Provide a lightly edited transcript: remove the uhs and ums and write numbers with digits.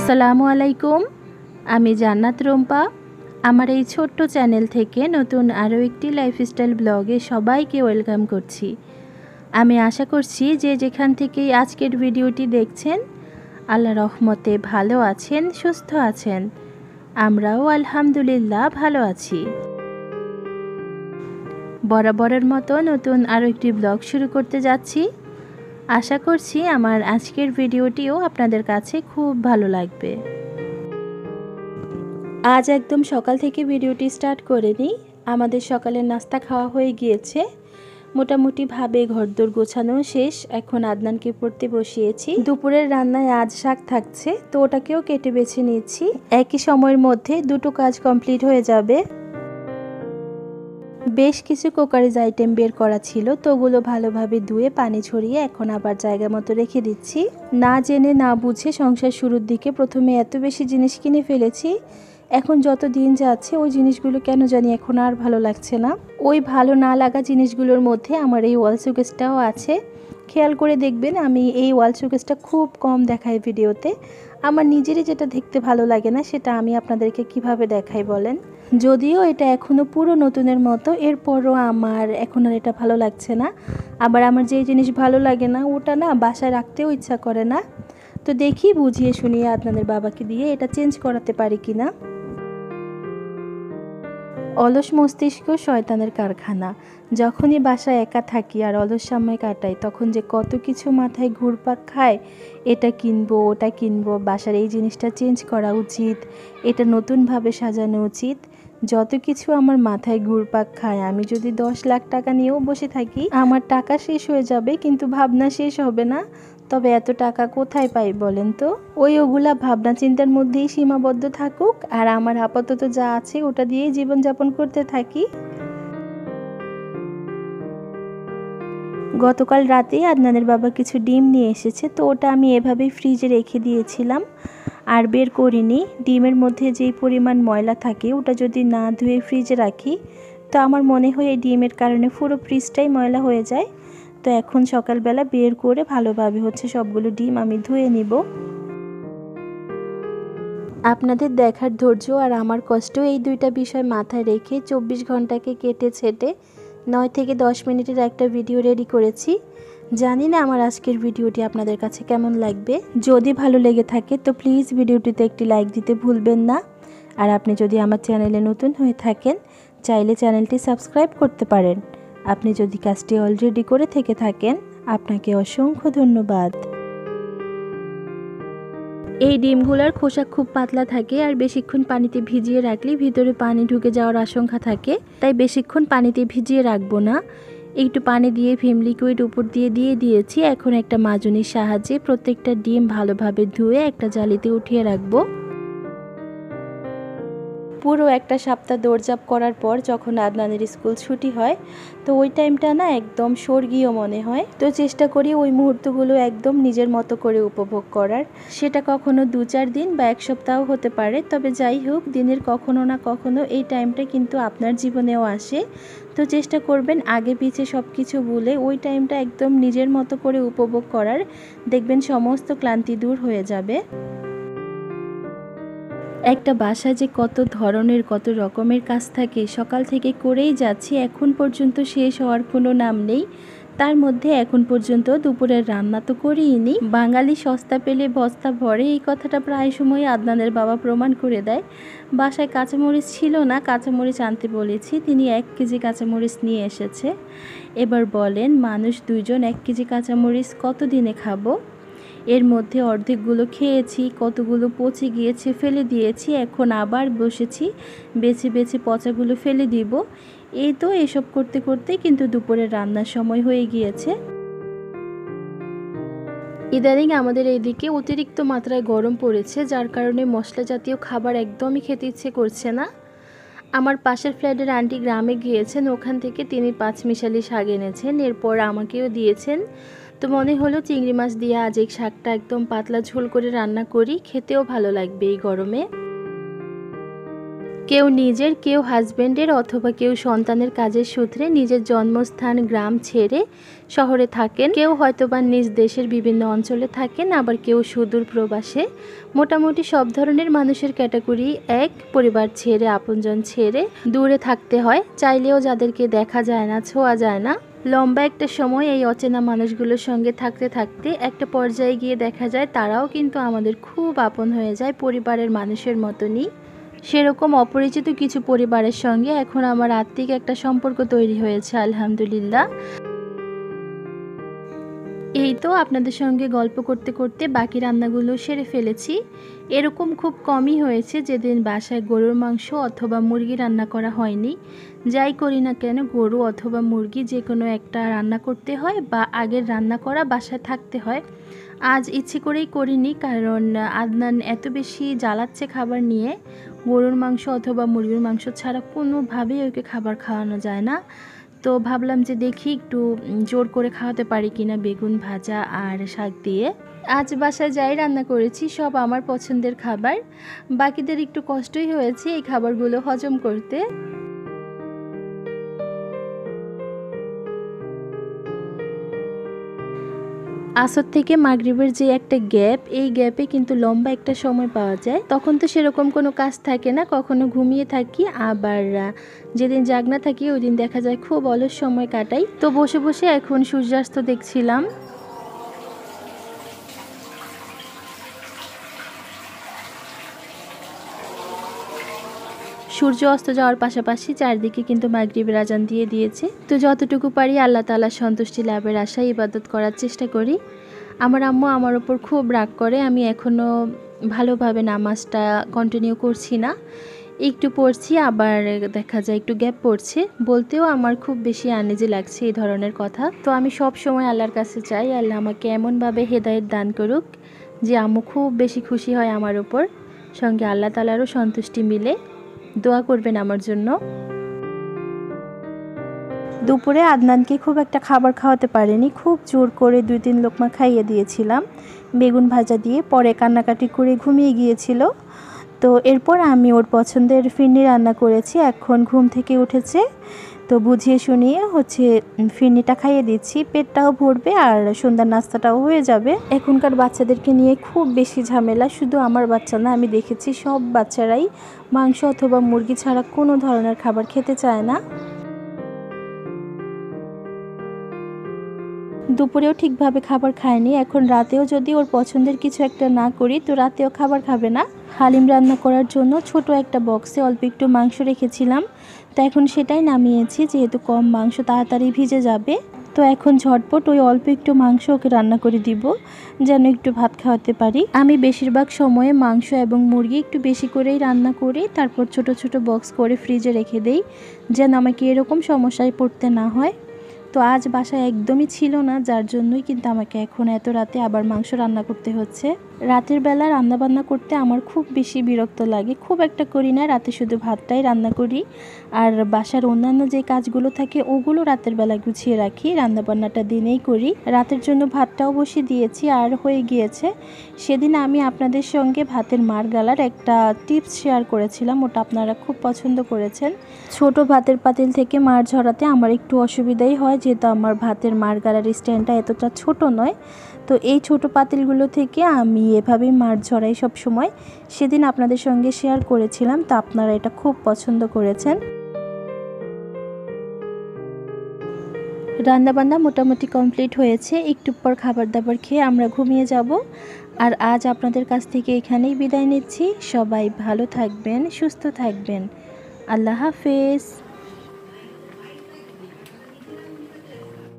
আসসালামু আলাইকুম, আমি জান্নাত রুম্পা। আমার এই ছোট্ট চ্যানেল থেকে নতুন আরও একটি লাইফস্টাইল ব্লগে সবাইকে ওয়েলকাম করছি। আমি আশা করছি যে যেখান থেকেই আজকের ভিডিওটি দেখছেন আল্লাহ রহমতে ভালো আছেন, সুস্থ আছেন। আমরাও আলহামদুলিল্লাহ ভালো আছি। বরাবরের মতো নতুন আরও একটি ব্লগ শুরু করতে যাচ্ছি। আশা করছি আমার আজকের ভিডিওটিও আপনাদের কাছে খুব ভালো লাগবে। আজ একদম সকাল থেকে ভিডিওটি স্টার্ট করে নিই। আমাদের সকালের নাস্তা খাওয়া হয়ে গিয়েছে, মোটামুটিভাবে ঘরদোর গোছানো শেষ। এখন আদনানকে পড়তে বসিয়েছি। দুপুরের রান্নায় আজ শাক থাকছে, তো ওটাকেও কেটে বেছে নিচ্ছি। একই সময়ের মধ্যে দুটো কাজ কমপ্লিট হয়ে যাবে। বেশ কিছু কুকারিজ আইটেম বের করা ছিল, তো ওগুলো ভালোভাবে ধুয়ে পানি ছড়িয়ে এখন আবার জায়গা মতো রেখে দিচ্ছি। না জেনে না বুঝে সংসার শুরুর দিকে প্রথমে এত বেশি জিনিস কিনে ফেলেছি, এখন যত দিন যাচ্ছে ওই জিনিসগুলো কেন জানি এখন আর ভালো লাগছে না। ওই ভালো না লাগা জিনিসগুলোর মধ্যে আমার এই ওয়াল শোকেসটাও আছে। খেয়াল করে দেখবেন আমি এই ওয়াল শোকেসটা খুব কম দেখাই ভিডিওতে। আমার নিজেরই যেটা দেখতে ভালো লাগে না সেটা আমি আপনাদেরকে কিভাবে দেখাই বলেন। যদিও এটা এখনও পুরো নতুনের মতো, এরপরও আমার এখন আর এটা ভালো লাগছে না। আবার আমার যেই জিনিস ভালো লাগে না ওটা না বাসায় রাখতেও ইচ্ছা করে না। তো দেখি বুঝিয়ে শুনিয়ে আপনাদের বাবাকে দিয়ে এটা চেঞ্জ করাতে পারি কি না। অলস মস্তিষ্ক শয়তানের কারখানা। যখনই বাসায় একা থাকি আর অলস সময় কাটাই, তখন যে কত কিছু মাথায় ঘুরপাক খায়। এটা কিনবো, ওটা কিনবো, বাসার এই জিনিসটা চেঞ্জ করা উচিত, এটা নতুনভাবে সাজানো উচিত। যত কিছু আমার মাথায় ঘুরপাক খায়, আমি যদি 10 লাখ টাকা নিয়েও বসে থাকি, আমার টাকা শেষ হয়ে যাবে কিন্তু ভাবনা শেষ হবে না। তবে এত টাকা কোথায় পাই বলেন তো? ওগুলা ভাবনা চিন্তার মধ্যেই সীমাবদ্ধ থাকুক, আর আমার আপাতত যা আছে ওটা দিয়েই জীবনযাপন করতে থাকি। গতকাল রাতেই আদনানের বাবা কিছু ডিম নিয়ে এসেছে, তো ওটা আমি এভাবেই ফ্রিজে রেখে দিয়েছিলাম আর বের করিনি। ডিমের মধ্যে যেই পরিমাণ ময়লা থাকে ওটা যদি না ধুয়ে ফ্রিজে রাখি, তো আমার মনে হয় এই ডিমের কারণে পুরো ফ্রিজটাই ময়লা হয়ে যায়। তো এখন সকালবেলা বের করে ভালোভাবে সবগুলো ডিম আমি ধুয়ে নিব। আপনাদের দেখার ধৈর্য আর আমার কষ্ট, এই দুইটা বিষয় মাথায় রেখে 24 ঘন্টাকে কেটে ছেটে 9 থেকে 10 মিনিটের একটা ভিডিও রেডি করেছি। জানি না আমার আজকের ভিডিওটি আপনাদের কাছে কেমন লাগবে। যদি ভালো লেগে থাকে তো প্লিজ ভিডিওটিতে একটি লাইক দিতে ভুলবেন না। আর আপনি যদি আমার চ্যানেলে নতুন হয়ে থাকেন, চাইলে চ্যানেলটি সাবস্ক্রাইব করতে পারেন। আপনি যদি কাজটি অলরেডি করে থেকে থাকেন, আপনাকে অসংখ্য ধন্যবাদ। এই ডিমগুলোর খোসা খুব পাতলা থাকে আর বেশিক্ষণ পানিতে ভিজিয়ে রাখলে ভিতরে পানি ঢুকে যাওয়ার আশঙ্কা থাকে, তাই বেশিক্ষণ পানিতে ভিজিয়ে রাখবো না। একটু পানি দিয়ে ভিম লিকুইড উপর দিয়ে দিয়েছি। এখন একটা মাজনির সাহায্যে প্রত্যেকটা ডিম ভালোভাবে ধুয়ে একটা জালিতে উঠিয়ে রাখবো। পুরো একটা সপ্তাহ দৌড়ঝাঁপ করার পর যখন আদনানের স্কুল ছুটি হয়, তো ওই টাইমটা না একদম স্বর্গীয় মনে হয়। তো চেষ্টা করি ওই মুহূর্তগুলো একদম নিজের মতো করে উপভোগ করার। সেটা কখনো 2-4 দিন বা 1 সপ্তাহ হতে পারে, তবে যাই হোক দিনের কখনো না কখনো এই টাইমটা কিন্তু আপনার জীবনেও আসে। তো চেষ্টা করবেন আগে পিছে সব কিছু ভুলে ওই টাইমটা একদম নিজের মতো করে উপভোগ করার। দেখবেন সমস্ত ক্লান্তি দূর হয়ে যাবে। একটা বাসায় যে কত ধরনের কত রকমের কাজ থাকে, সকাল থেকে করেই যাচ্ছি, এখন পর্যন্ত শেষ হওয়ার কোনো নাম নেই। তার মধ্যে এখন পর্যন্ত দুপুরের রান্না তো করিনি। বাঙালি সস্তা পেলে বস্তা ভরে, এই কথাটা প্রায় সময় আদনানের বাবা প্রমাণ করে দেয়। বাসায় কাঁচামরিচ ছিল না, কাঁচামরিচ আনতে বলেছি, তিনি 1 কেজি কাঁচামরিচ নিয়ে এসেছে। এবার বলেন মানুষ 2 জন 1 কেজি কাঁচামরিচ কত দিনে খাবো? এর মধ্যে অর্ধেকগুলো খেয়েছি, কতগুলো পচে গিয়েছে ফেলে দিয়েছি। এখন আবার বসেছি বেছে বেছে পচাগুলো ফেলে দিব। এই তো এসব করতে করতে কিন্তু দুপুরের রান্নার সময় হয়ে গিয়েছে। ইদানিং আমাদের এইদিকে অতিরিক্ত মাত্রায় গরম পড়েছে, যার কারণে মশলা জাতীয় খাবার একদমই খেতে ইচ্ছে করছে না। আমার পাশের ফ্ল্যাটের আন্টি গ্রামে গিয়েছেন, ওখান থেকে তিনি 5 মিশালি শাক এনেছেন, এরপর আমাকেও দিয়েছেন। তো মনে হলো চিংড়ি মাছ দিয়ে আজ এই শাকটা একদম পাতলা ঝোল করে রান্না করি, খেতেও ভালো লাগবে এই গরমে। কেউ নিজের, কেউ হাজবেন্ডের অথবা কেউ সন্তানের কাজের সূত্রে নিজের জন্মস্থান গ্রাম ছেড়ে শহরে থাকেন, কেউ হয়তোবা নিজ দেশের বিভিন্ন অঞ্চলে থাকেন, আবার কেউ সুদূর প্রবাসে। মোটামুটি সব ধরনের মানুষের ক্যাটাগরি এক, পরিবার ছেড়ে আপনজন ছেড়ে দূরে থাকতে হয়, চাইলেও যাদেরকে দেখা যায় না, ছোঁয়া যায় না। লম্বা একটা সময় এই অচেনা মানুষগুলোর সঙ্গে থাকতে থাকতে একটা পর্যায়ে গিয়ে দেখা যায় তারাও কিন্তু আমাদের খুব আপন হয়ে যায়, পরিবারের মানুষের মতনই। সেরকম অপরিচিত কিছু পরিবারের সঙ্গে এখন আমার আত্মিক একটা সম্পর্ক তৈরি হয়েছে, আলহামদুলিল্লাহ। এই তো আপনাদের সঙ্গে গল্প করতে করতে বাকি রান্নাগুলো সেরে ফেলেছি। এরকম খুব কমই হয়েছে যেদিন বাসায় গরুর মাংস অথবা মুরগি রান্না করা হয়নি। যাই করি না কেন, গরু অথবা মুরগি যে কোনো একটা রান্না করতে হয় বা আগের রান্না করা বাসায় থাকতে হয়। আজ ইচ্ছে করেই করিনি, কারণ আদনান এত বেশি জ্বালাচ্ছে খাবার নিয়ে। গরুর মাংস অথবা মুরগির মাংস ছাড়া কোনোভাবেই ওকে খাবার খাওয়ানো যায় না। তো ভাবলাম যে দেখি একটু জোর করে খাওয়াতে পারি কিনা বেগুন ভাজা আর শাক দিয়ে। আজ বাসায় যাই রান্না করেছি সব আমার পছন্দের খাবার। বাকিদের একটু কষ্টই হয়েছে এই খাবারগুলো হজম করতে। আসর থেকে মাগরিবের যে একটা গ্যাপ, এই গ্যাপে কিন্তু লম্বা একটা সময় পাওয়া যায়। তখন তো সেরকম কোনো কাজ থাকে না, কখনো ঘুমিয়ে থাকি, আবার যেদিন জাগনা থাকি ওই দিন দেখা যায় খুব অলস সময় কাটাই। তো বসে বসে এখন সূর্যাস্ত দেখছিলাম। সূর্য অস্ত যাওয়ার পাশাপাশি চারদিকে কিন্তু মাগরিবের আজান দিয়ে দিয়েছে। তো যতটুকু পারি আল্লাহ তাআলার সন্তুষ্টি লাভের আশায় ইবাদত করার চেষ্টা করি। আমার আম্মু আমার ওপর খুব রাগ করে, আমি এখনও ভালোভাবে নামাজটা কন্টিনিউ করছি না। একটু পড়ছি, আবার দেখা যায় একটু গ্যাপ পড়ছে। বলতেও আমার খুব বেশি আনইজি লাগছে এই ধরনের কথা। তো আমি সব সময় আল্লাহর কাছে চাই আল্লাহ আমাকে এমনভাবে হেদায়েত দান করুক যে আম্মু খুব বেশি খুশি হয় আমার ওপর, সঙ্গে আল্লাহ তাআলারও সন্তুষ্টি মিলে। দোয়া করবেন আমার জন্য। দুপুরে আদনানকে খুব একটা খাবার খাওয়াতে পারিনি, খুব জোর করে 2-3 লোকমা খাইয়ে দিয়েছিলাম বেগুন ভাজা দিয়ে। পরে কান্নাকাটি করে ঘুমিয়ে গিয়েছিল। তো এরপর আমি ওর পছন্দের ফিরনি রান্না করেছি, এখন ঘুম থেকে উঠেছে। তো বুঝিয়ে শুনিয়ে ফিরনিটা খাইয়ে দিচ্ছি, পেটটাও ভরবে আর সন্ধ্যার নাস্তাটাও হয়ে যাবে। এখনকার বাচ্চাদেরকে নিয়ে খুব বেশি ঝামেলা, শুধু আমার বাচ্চা না, আমি দেখেছি সব বাচ্চারাই মাংস অথবা মুরগি ছাড়া কোনো ধরনের খাবার খেতে চায় না। দুপুরেও ঠিকভাবে খাবার খায়নি, এখন রাতেও যদি ওর পছন্দের কিছু একটা না করি তো রাতেও খাবার খাবে না। হালিম রান্না করার জন্য ছোট একটা বক্সে অল্প একটু মাংস রেখেছিলাম, তো এখন সেটাই নামিয়েছি, যেহেতু কম মাংস তাড়াতাড়ি ভিজে যাবে। তো এখন ঝটপট ওই অল্প একটু মাংস ওকে রান্না করে দিব, যেন একটু ভাত খাওয়াতে পারি। আমি বেশিরভাগ সময়ে মাংস এবং মুরগি একটু বেশি করেই রান্না করি, তারপর ছোট ছোট বক্স করে ফ্রিজে রেখে দেই, যেন আমাকে এরকম সমস্যায় পড়তে না হয়। তো আজ বাসায় একদমই ছিল না, যার জন্যই কিন্তু আমাকে এখন এত রাতে আবার মাংস রান্না করতে হচ্ছে। রাতের বেলা রান্নাবান্না করতে আমার খুব বেশি বিরক্ত লাগে, খুব একটা করি না, রাতে শুধু ভাতটাই রান্না করি। আর বাসার অন্যান্য যে কাজগুলো থাকে ওগুলো রাতের বেলা গুছিয়ে রাখি, রান্নাবান্নাটা দিনেই করি। রাতের জন্য ভাতটাও বসিয়ে দিয়েছি আর হয়ে গিয়েছে। সেদিন আমি আপনাদের সঙ্গে ভাতের মার গালার একটা টিপস শেয়ার করেছিলাম, ওটা আপনারা খুব পছন্দ করেছেন। ছোট ভাতের পাতিল থেকে মার ঝরাতে আমার একটু অসুবিধাই হয়, যেহেতু আমার ভাতের মার গালার স্ট্যান্ডটা এতটা ছোট নয়। তো এই ছোট পাতিলগুলো থেকে আমি এভাবেই মার ঝরাই সব সময়। সেদিন আপনাদের সঙ্গে শেয়ার করেছিলাম, তো আপনারা এটা খুব পছন্দ করেছেন। রান্নাবান্না মোটামুটি কমপ্লিট হয়েছে, একটু পর খাবার দাবার খেয়ে আমরা ঘুমিয়ে যাব। আর আজ আপনাদের কাছ থেকে এখানেই বিদায় নিচ্ছি। সবাই ভালো থাকবেন, সুস্থ থাকবেন। আল্লাহ হাফেজ।